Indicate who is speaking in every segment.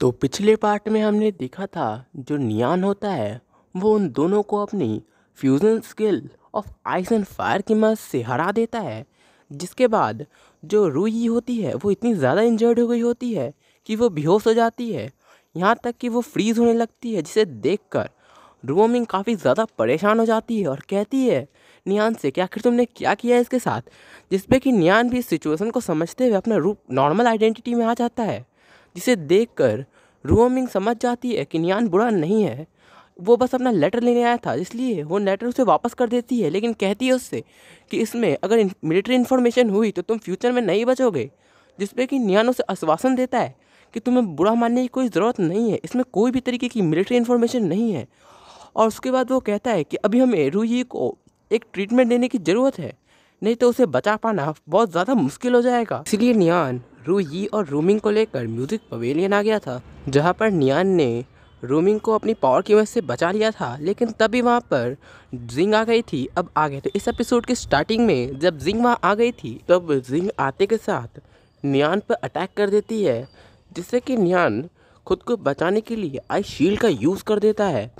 Speaker 1: तो पिछले पार्ट में हमने देखा था जो नियान होता है वो उन दोनों को अपनी fusion skill of ice and fire की मदद से हरा देता है। जिसके बाद जो रूही होती है वो इतनी ज़्यादा इंजर्ड हो गई होती है कि वो बेहोश हो जाती है, यहाँ तक कि वो फ्रीज़ होने लगती है, जिसे देखकर रूमिंग काफ़ी ज़्यादा परेशान हो जाती है और कहती है नियान से कि आखिर तुमने क्या किया है इसके साथ। जिसपे कि नियान भी इस सिचुएशन को समझते हुए अपना रूप नॉर्मल आइडेंटिटी में आ जाता है, जिसे देखकर रूमिंग समझ जाती है कि नियान बुरा नहीं है, वो बस अपना लेटर लेने आया था, इसलिए वो लेटर उसे वापस कर देती है। लेकिन कहती है उससे कि इसमें अगर मिलिट्री इन्फॉर्मेशन हुई तो तुम फ्यूचर में नहीं बचोगे। जिसपे कि नियान उसे आश्वासन देता है कि तुम्हें बुरा मानने की कोई ज़रूरत नहीं है, इसमें कोई भी तरीके की मिलिट्री इन्फॉर्मेशन नहीं है। और उसके बाद वो कहता है कि अभी हमें रूही को एक ट्रीटमेंट देने की ज़रूरत है, नहीं तो उसे बचा पाना बहुत ज़्यादा मुश्किल हो जाएगा। इसीलिए नियान रूही और रूमिंग को लेकर म्यूज़िक पवेलियन आ गया था, जहाँ पर नियान ने रूमिंग को अपनी पावर की वजह से बचा लिया था। लेकिन तभी वहाँ पर जिंग आ गई थी। अब आ गए तो इस एपिसोड के स्टार्टिंग में जब जिंग वहाँ आ गई थी तब जिंग आते के साथ नियान पर अटैक कर देती है, जिससे कि नियान खुद को बचाने के लिए आइस शील्ड का यूज़ कर देता है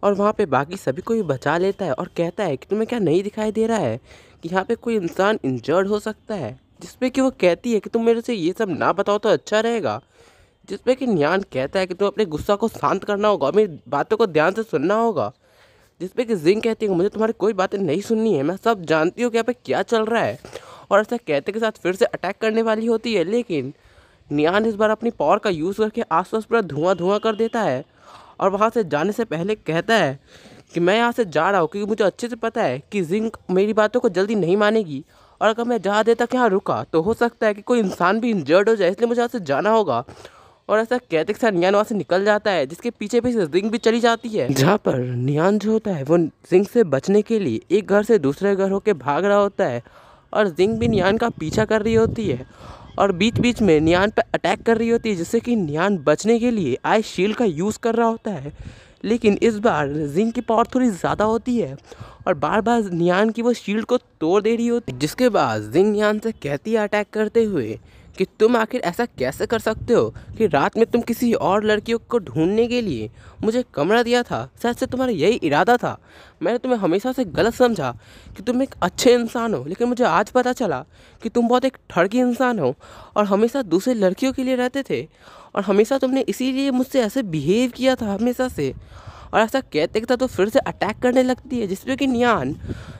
Speaker 1: और वहाँ पे बाकी सभी को भी बचा लेता है और कहता है कि तुम्हें क्या नहीं दिखाई दे रहा है कि यहाँ पे कोई इंसान इंजर्ड हो सकता है। जिसपे कि वो कहती है कि तुम मेरे से ये सब ना बताओ तो अच्छा रहेगा। जिसपे कि नियान कहता है कि तुम अपने गुस्सा को शांत करना होगा और मेरी बातों को ध्यान से सुनना होगा। जिसपे कि जिंग कहती है कि मुझे तुम्हारी कोई बातें नहीं सुननी है, मैं सब जानती हूँ कि यहाँ पे क्या चल रहा है। और ऐसा कहते के साथ फिर से अटैक करने वाली होती है, लेकिन नियान इस बार अपनी पावर का यूज़ करके आसपास पूरा धुआं धुआं कर देता है और वहाँ से जाने से पहले कहता है कि मैं यहाँ से जा रहा हूँ क्योंकि मुझे अच्छे से पता है कि जिंग मेरी बातों को जल्दी नहीं मानेगी और अगर मैं ज़्यादा देर तक यहाँ रुका तो हो सकता है कि कोई इंसान भी इंजर्ड हो जाए, इसलिए मुझे यहाँ से जाना होगा। और ऐसा कहते के साथ नियान वहाँ से निकल जाता है, जिसके पीछे पीछे जिंग भी चली जाती है। जहाँ पर नियान जो होता है वो जिंग से बचने के लिए एक घर से दूसरे घर होके भाग रहा होता है और जिंग भी नियान का पीछा कर रही होती है और बीच बीच में नियान पर अटैक कर रही होती है, जिससे कि नियान बचने के लिए आइस शील्ड का यूज़ कर रहा होता है। लेकिन इस बार जिंग की पावर थोड़ी ज़्यादा होती है और बार बार नियान की वो शील्ड को तोड़ दे रही होती है। जिसके बाद जिंग नियान से कहती है अटैक करते हुए कि तुम आखिर ऐसा कैसे कर सकते हो कि रात में तुम किसी और लड़कियों को ढूंढने के लिए मुझे कमरा दिया था, शायद से तुम्हारा यही इरादा था। मैंने तुम्हें हमेशा से गलत समझा कि तुम एक अच्छे इंसान हो, लेकिन मुझे आज पता चला कि तुम बहुत एक ठगी इंसान हो और हमेशा दूसरे लड़कियों के लिए रहते थे और हमेशा तुमने इसीलिए मुझसे ऐसे बिहेव किया था हमेशा से। और ऐसा कहते कहता तो फिर से अटैक करने लगती है, जिसपे कि नियान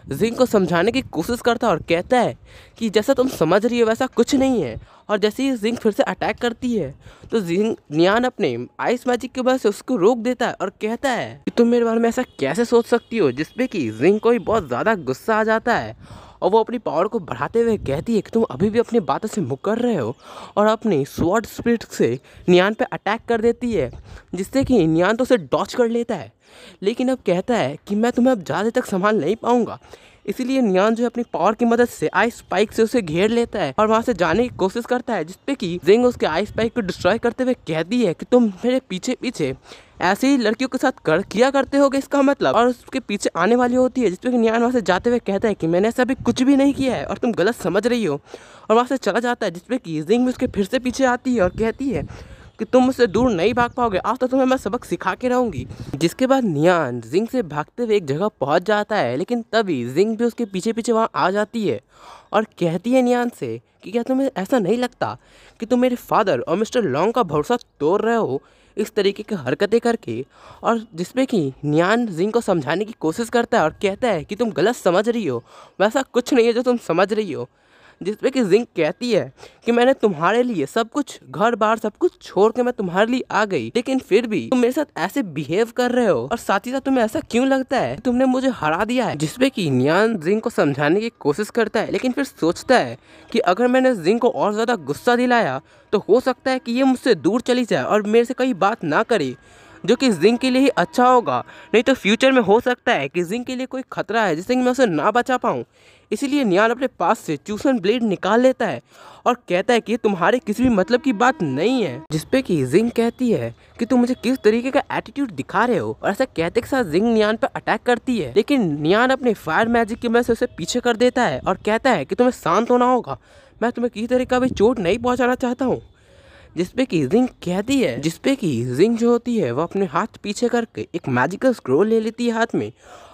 Speaker 1: जिंग को समझाने की कोशिश करता है और कहता है कि जैसा तुम समझ रही हो वैसा कुछ नहीं है। और जैसे ही जिंग फिर से अटैक करती है तो जिंग नियान अपने आइस मैजिक की वजह से उसको रोक देता है और कहता है कि तुम मेरे बारे में ऐसा कैसे सोच सकती हो। जिसपे कि जिंग को ही बहुत ज़्यादा गुस्सा आ जाता है और वो अपनी पावर को बढ़ाते हुए कहती है कि तुम अभी भी अपनी बातों से मुकर रहे हो और अपनी स्वॉर्ड स्पिरिट से नियान पे अटैक कर देती है, जिससे कि नियान तो उसे डॉच कर लेता है। लेकिन अब कहता है कि मैं तुम्हें अब ज़्यादा तक संभाल नहीं पाऊंगा, इसीलिए नियान जो है अपनी पावर की मदद से आइस स्पाइक से उसे घेर लेता है और वहाँ से जाने की कोशिश करता है। जिसपे कि जिंग उसके आइस स्पाइक को डिस्ट्रॉय करते हुए कहती है कि तुम मेरे पीछे पीछे ऐसे ही लड़कियों के साथ किया करते होगे इसका मतलब, और उसके पीछे आने वाली होती है। जिसपे कि नियान वहाँ से जाते हुए कहता है कि मैंने ऐसा अभी कुछ भी नहीं किया है और तुम गलत समझ रही हो, और वहाँ से चला जाता है। जिसपे कि जिंग भी उसके फिर से पीछे आती है और कहती है कि तुम मुझसे दूर नहीं भाग पाओगे, आज तो तुम्हें मैं सबक सिखा के रहूंगी। जिसके बाद नियान जिंग से भागते हुए एक जगह पहुंच जाता है, लेकिन तभी जिंग भी उसके पीछे पीछे वहां आ जाती है और कहती है नियान से कि क्या तुम्हें ऐसा नहीं लगता कि तुम मेरे फादर और मिस्टर लॉन्ग का भरोसा तोड़ रहे हो इस तरीके की हरकतें करके। और जिसपे कि नियान जिंग को समझाने की कोशिश करता है और कहता है कि तुम गलत समझ रही हो, वैसा कुछ नहीं है जो तुम समझ रही हो। जिसपे कि जिंग कहती है कि मैंने तुम्हारे लिए सब कुछ घर बार सब कुछ छोड़ के मैं तुम्हारे लिए आ गई, लेकिन फिर भी तुम मेरे साथ ऐसे बिहेव कर रहे हो और साथ ही साथ तुम्हें ऐसा क्यों लगता है तुमने मुझे हरा दिया है। जिसपे कि नियान जिंग को समझाने की कोशिश करता है, लेकिन फिर सोचता है कि अगर मैंने जिंग को और ज्यादा गुस्सा दिलाया तो हो सकता है कि ये मुझसे दूर चली जाए और मेरे से कहीं बात ना करे, जो कि जिंग के लिए ही अच्छा होगा। नहीं तो फ्यूचर में हो सकता है कि जिंग के लिए कोई खतरा है जिससे कि मैं उसे ना बचा पाऊँ। इसीलिए नियान अपने पास से च्यूसन ब्लेड निकाल लेता है और कहता है कि ये तुम्हारे किसी भी मतलब की बात नहीं है। जिसपे कि जिंग कहती है कि तुम मुझे किस तरीके का एटीट्यूड दिखा रहे हो, और ऐसा कहते के साथ जिंग नियान पर अटैक करती है, लेकिन नियान अपने फायर मैजिक की मदद से उसे पीछे कर देता है और कहता है कि तुम्हें शांत होना होगा, मैं तुम्हें किसी तरह का भी चोट नहीं पहुंचाना चाहता हूँ। जिसपे कि जिंग जो होती है वो अपने हाथ पीछे करके एक मैजिकल स्क्रोल ले लेती है हाथ में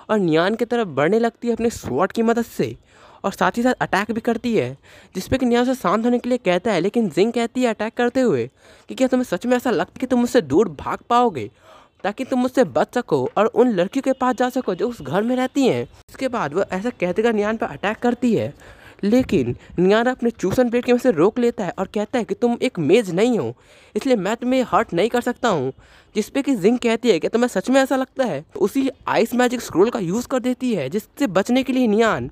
Speaker 1: और नियान की तरफ बढ़ने लगती है अपने स्वॉर्ड की मदद से और साथ ही साथ अटैक भी करती है, जिसपे कि नियान उसे शांत होने के लिए कहता है। लेकिन जिंग कहती है अटैक करते हुए कि क्या तुम्हें सच में ऐसा लगता है कि तुम मुझसे दूर भाग पाओगे ताकि तुम मुझसे बच सको और उन लड़कियों के पास जा सको जो उस घर में रहती हैं। इसके बाद वह ऐसा कहते कर नियान पर अटैक करती है, लेकिन नियान अपने चूसन ब्लेड की वजह से रोक लेता है और कहता है कि तुम एक मेज नहीं हो, इसलिए मैं तुम्हें हर्ट नहीं कर सकता हूँ। जिसपे कि जिंग कहती है कि तुम्हें सच में ऐसा लगता है, तो उसी आइस मैजिक स्क्रोल का यूज़ कर देती है, जिससे बचने के लिए नियान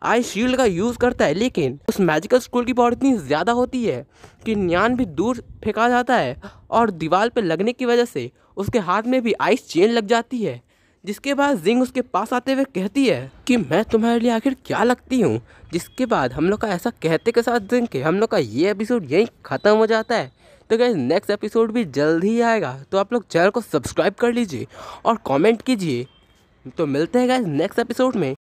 Speaker 1: आइस शील्ड का यूज़ करता है। लेकिन उस मैजिकल स्क्रोल की पावर इतनी ज़्यादा होती है कि नियान भी दूर फेंका जाता है और दीवार पर लगने की वजह से उसके हाथ में भी आइस चेन लग जाती है। जिसके बाद जिंग उसके पास आते हुए कहती है कि मैं तुम्हारे लिए आखिर क्या लगती हूँ। जिसके बाद हम लोग का ऐसा कहते के साथ जिंग के हम लोग का ये एपिसोड यहीं ख़त्म हो जाता है। तो गाइस नेक्स्ट एपिसोड भी जल्द ही आएगा, तो आप लोग चैनल को सब्सक्राइब कर लीजिए और कमेंट कीजिए। तो मिलते हैं गाइस नेक्स्ट एपिसोड में।